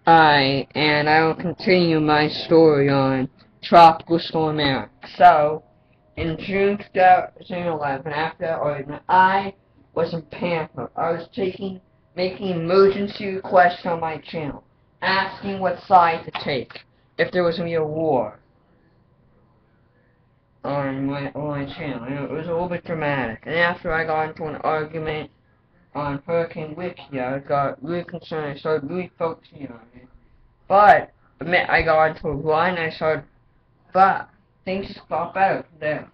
And I will continue my story on Tropical Storm Erick. So, in June 2011, after that argument, I was in Pampa. I was making emergency requests on my channel, asking what side to take if there was going to be a war on my channel. And it was a little bit dramatic. And after I got into an argument on Hurricane Wiki, I got really concerned. I started really focusing on it. But I got into a run. But things just got better from there.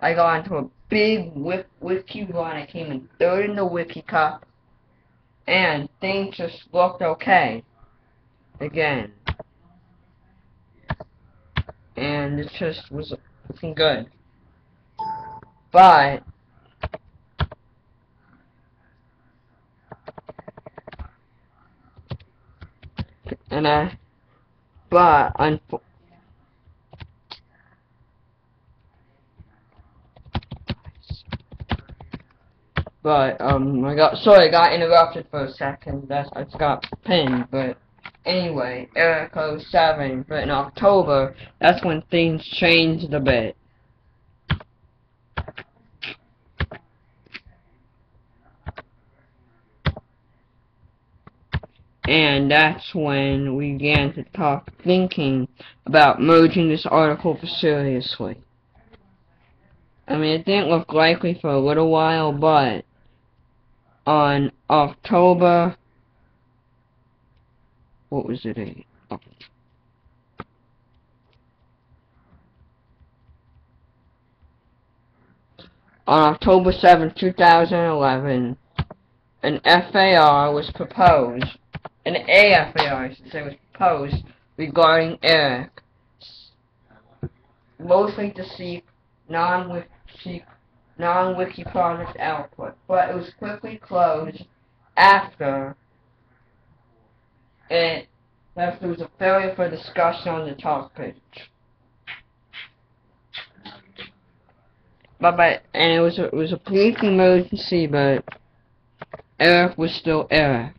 I got into a big Wiki run. I came in third in the Wiki Cup, and things just looked okay again. And it just was looking good. But I got interrupted for a second. I just got pinned, but anyway, Erick 07, but in October, that's when things changed a bit. And that's when we began to thinking about merging this article for seriously. I mean, it didn't look likely for a little while, but on October, what was it? On October 7th, 2011, an FAR was proposed, an AFAR, I should say, was proposed regarding Erick, mostly to seek non-wiki project output, but it was quickly closed after there was a failure for discussion on the talk page. And it was a brief emergency, but Erick was still Erick.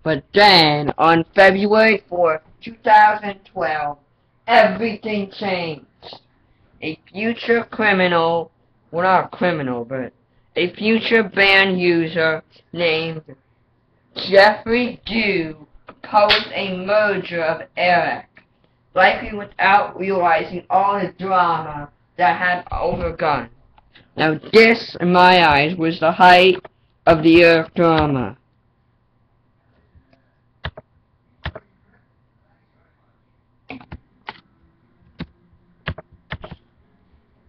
But then, on February 4th, 2012, everything changed. A future criminal, well, not a criminal, but a future banned user named Jeffrey Dew proposed a merger of Erick, likely without realizing all the drama that had overgone. Now this, in my eyes, was the height of the Erick drama.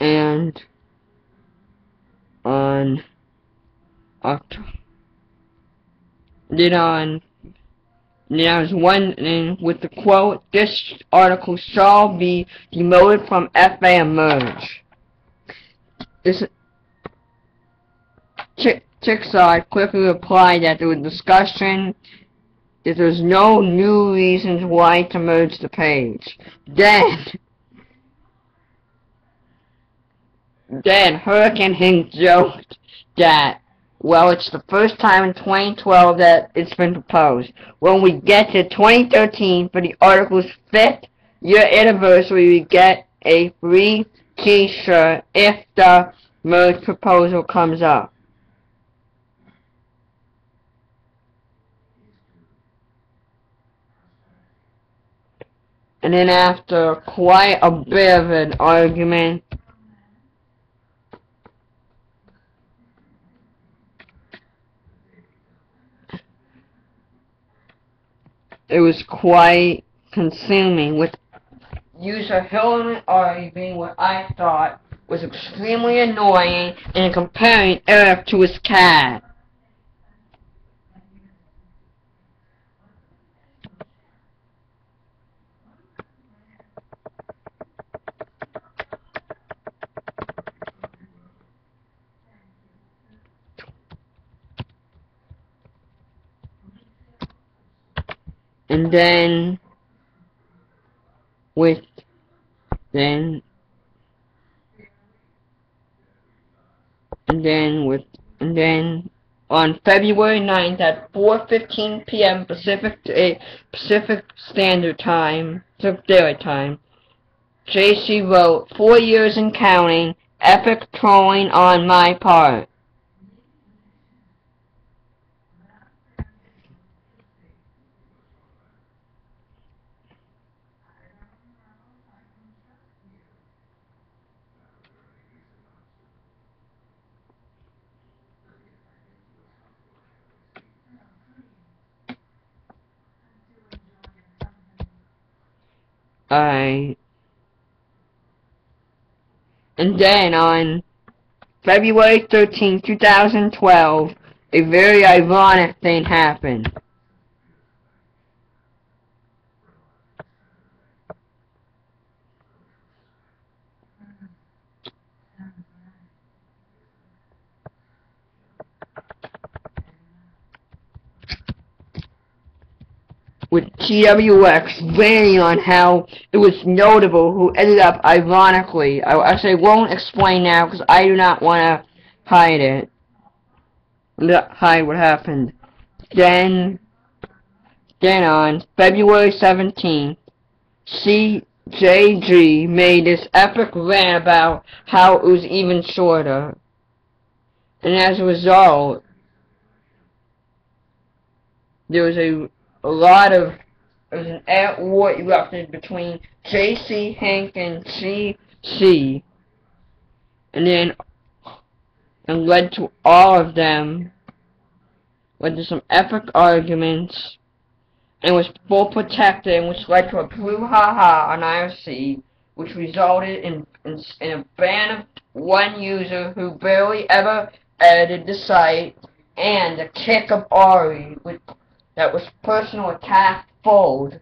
And on October, with the quote, "This article shall be demoted from FA and merge." This Chickside quickly replied that there was discussion, that there's no new reasons why to merge the page. Then Hurricane Hank joked that, well, it's the first time in 2012 that it's been proposed. When we get to 2013 for the article's 5th year anniversary, we get a free t-shirt if the merge proposal comes up. And then after quite a bit of an argument, it was quite consuming, with user Hillman arguing what I thought was extremely annoying and comparing Erick to his cat. And then on February 9th at 4:15 p.m. Pacific Standard Time, Pacific Daylight Time, JC wrote, 4 years and counting, epic trolling on my part. And then on February 13, 2012, a very ironic thing happened. With TWX ranting on how it was notable who ended up ironically. I won't explain now because I do not want to hide it. Hide what happened. Then on February 17th, CJG made this epic rant about how it was even shorter. And as a result, there was an at-war erupted between JC, Hank, and CC, and led to some epic arguments, and was full protected, and which led to a brouhaha on IRC, which resulted in a ban of one user who barely ever edited the site, and a kick of Ari, that was personal attack fold,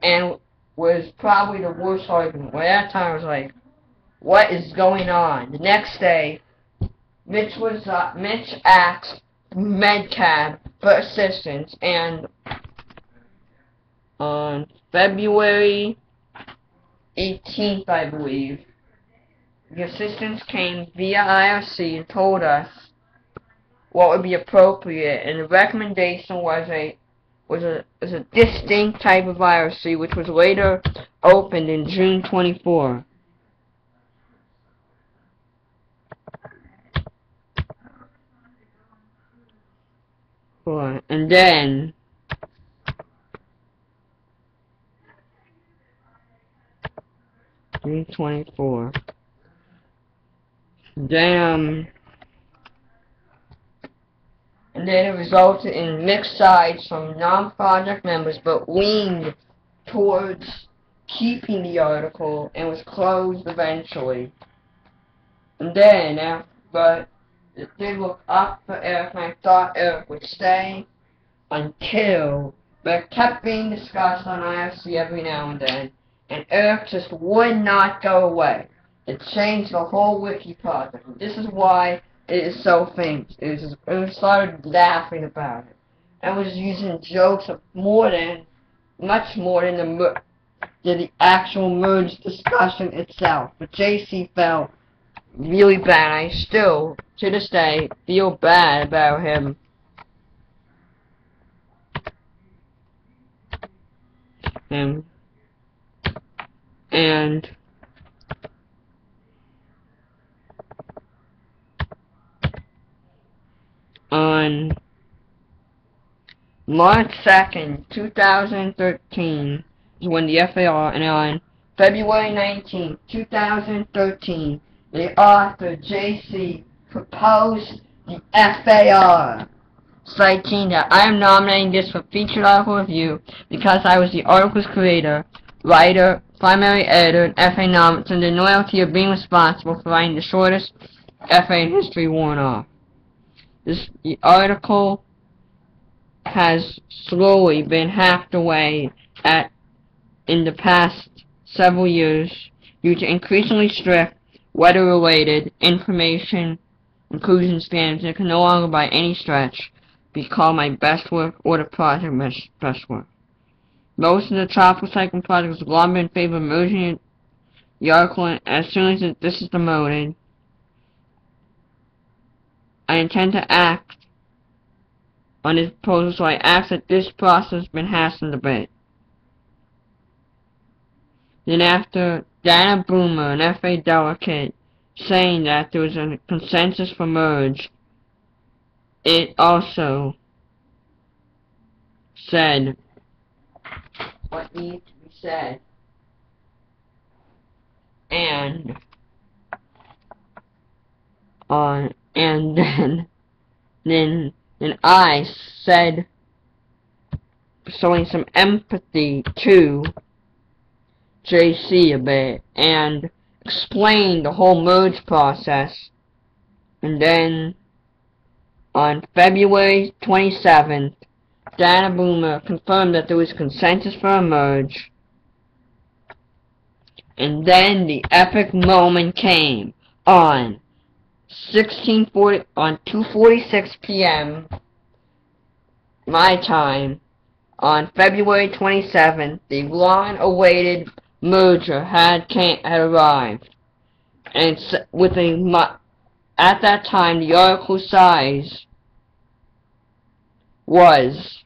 and was probably the worst argument. By that time I was like, what is going on? The next day, Mitch asked Medcab for assistance, and on February 18th, I believe, the assistance came via IRC and told us what would be appropriate, and the recommendation was a distinct type of IRC, which was later opened in June 24. And then June 24. And then it resulted in mixed sides from non-project members, but leaned towards keeping the article and was closed eventually. And then, but it did look up for Erick, and I thought Erick would stay but it kept being discussed on IFC every now and then, and Erick just would not go away. It changed the whole wiki project. And this is why it is so famous. It started laughing about it. I was using jokes of much more than the actual merge discussion itself. But JC felt really bad. I still, to this day, feel bad about him. And on March 2nd, 2013 is when the FAR, and on February 19th, 2013, the author, JC, proposed the FAR, citing that I am nominating this for featured article review because I was the article's creator, writer, primary editor, and FA nominator, and the loyalty of being responsible for writing the shortest FA in history worn off. The article has slowly been hacked away in the past several years due to increasingly strict weather-related information inclusion standards that can no longer by any stretch be called my best work or the project best work. Most of the tropical cycling projects have long been in favor of merging the article, and as soon as this is demoted, I intend to act on his proposal, so I ask that this process has been hastened a bit. Then after Dana Boomer and F.A. Delicate saying that there was a consensus for merge, it also said what needs to be said. And then I said, showing some empathy to JC a bit, and explained the whole merge process. And then on February 27th, Dana Boomer confirmed that there was consensus for a merge. And then the epic moment came on 2:46 p.m. my time on February 27th. The long-awaited merger had arrived, and at that time the article size was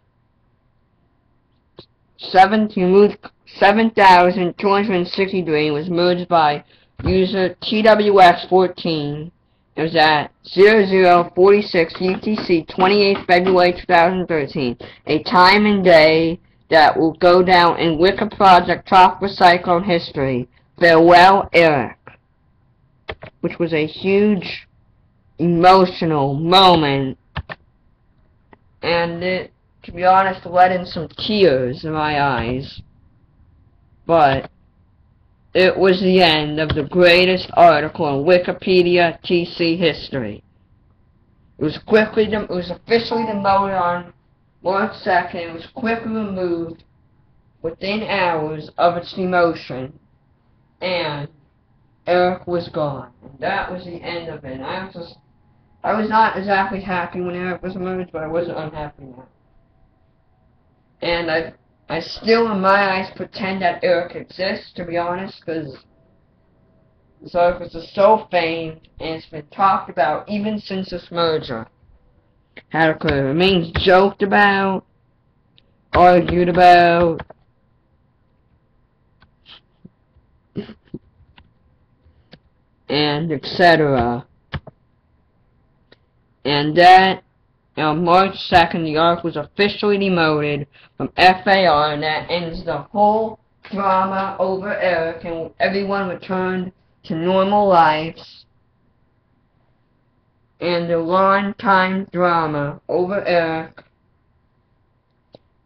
7,263, was merged by user TWX14. It was at 0046 UTC 28 February 2013, a time and day that will go down in Wicca Project Tropical Cyclone history. Farewell, Erick. Which was a huge emotional moment, and it, to be honest, led in some tears in my eyes. But it was the end of the greatest article in Wikipedia TC history. It was officially demoted on March 2nd. It was quickly removed within hours of its demotion, and Erick was gone. And that was the end of it. I was not exactly happy when Erick was removed, but I wasn't unhappy now. And I still, in my eyes, pretend that Erick exists, to be honest, because this article is so famed, and it's been talked about even since this merger. How it remains joked about, argued about, and etc. And that, on March 2nd, the article was officially demoted from FAR, and that ends the whole drama over Erick, and everyone returned to normal lives. And the long-time drama over Erick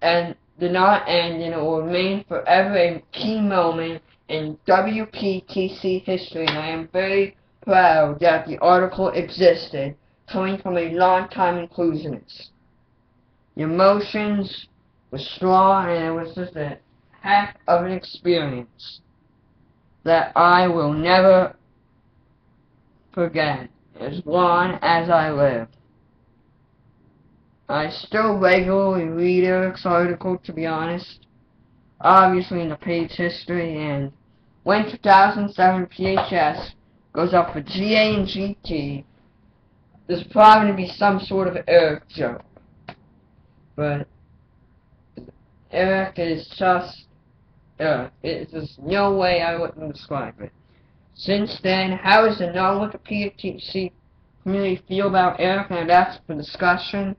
and did not end, and it will remain forever a key moment in WPTC history, and I am very proud that the article existed, coming from a long-time inclusionist. The emotions were strong, and it was just a heck of an experience that I will never forget as long as I live. I still regularly read Erick's article, to be honest, obviously in the page history, and when 2007 PHS goes up for GA and GT, there's probably going to be some sort of Erick joke. But Erick is just Erick. There's no way I wouldn't describe it. Since then, how does the non-Wikipedia TC community feel about Erick? And that's for discussion.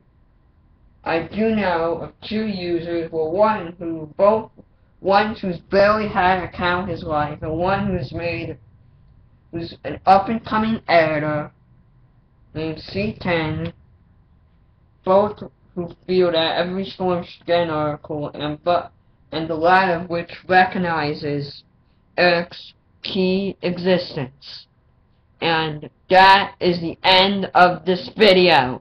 I do know of two users, well, one who's barely had an account in his life, and one who's an up-and-coming editor named C10, both who feel that every storm should get an article, and the latter of which recognizes Erick's key existence. And that is the end of this video.